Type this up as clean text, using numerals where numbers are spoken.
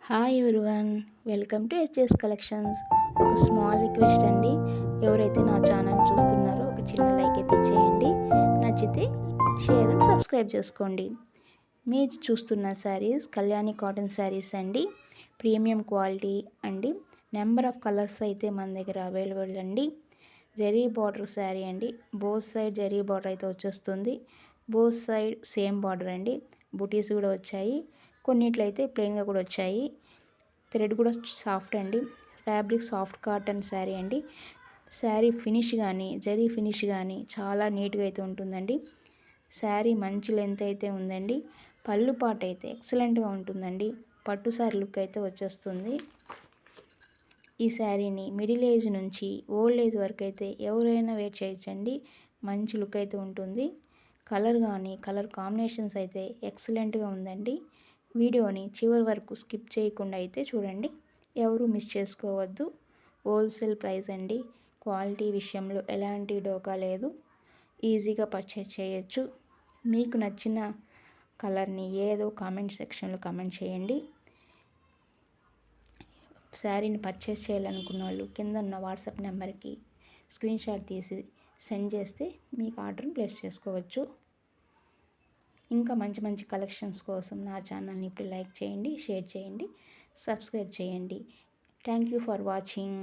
Hi everyone, welcome to HS collections. ఒక small request అండి, ఎవరైతే నా ఛానల్ చూస్తున్నారో ఒక చిన్న లైక్ అయితే చేయండి. నచ్చితే షేర్ అండ్ సబ్స్క్రైబ్ చేసుకోండి. మీరు చూస్తున్న శారీస్ కళ్యాణి కాటన్ శారీస్ అండి. ప్రీమియం క్వాలిటీ అండి. నెంబర్ ఆఫ్ కలర్స్ అయితే మన దగ్గర అవైలబుల్ అండి. జరీ బార్డర్ శారీ అండి. బోత్ సైడ్ జరీ బార్డర్ అయితే వచ్చేస్తుంది. బోత్ సైడ్ సేమ్ బార్డర్ అండి. బుటీస్ కూడా వచ్చాయి. కొన్నిట్లో అయితే ప్లెయిన్గా కూడా వచ్చాయి. థ్రెడ్ కూడా సాఫ్ట్ అండి. ఫ్యాబ్రిక్ సాఫ్ట్ కాటన్ శారీ అండి. శారీ ఫినిష్ కానీ జరీ ఫినిష్ కానీ చాలా నీట్గా అయితే ఉంటుందండి. శారీ మంచి లెంత్ అయితే ఉందండి. పళ్ళు పాట అయితే ఎక్సలెంట్గా ఉంటుందండి. పట్టు శారీ లుక్ అయితే వచ్చేస్తుంది. ఈ శారీని మిడిల్ ఏజ్ నుంచి ఓల్డ్ ఏజ్ వరకు అయితే ఎవరైనా వేర్ చేయొచ్చండి. మంచి లుక్ అయితే ఉంటుంది. కలర్ కానీ కలర్ కాంబినేషన్స్ అయితే ఎక్సలెంట్గా ఉందండి. వీడియోని చివరి వరకు స్కిప్ చేయకుండా అయితే చూడండి. ఎవరు మిస్ చేసుకోవద్దు. హోల్సేల్ ప్రైస్ అండి. క్వాలిటీ విషయంలో ఎలాంటి డోకా లేదు. ఈజీగా పర్చేస్ చేయొచ్చు. మీకు నచ్చిన కలర్ని ఏదో కామెంట్ సెక్షన్లో కామెంట్ చేయండి. శారీని పర్చేస్ చేయాలనుకున్న వాళ్ళు కింద ఉన్న వాట్సాప్ నెంబర్కి స్క్రీన్ షాట్ తీసి సెండ్ చేస్తే మీకు ఆర్డర్ని ప్లేస్ చేసుకోవచ్చు. ఇంకా మంచి మంచి కలెక్షన్స్ కోసం నా ఛానల్ని ఇప్పుడు లైక్ చేయండి, షేర్ చేయండి, సబ్స్క్రైబ్ చేయండి. Thank you for watching.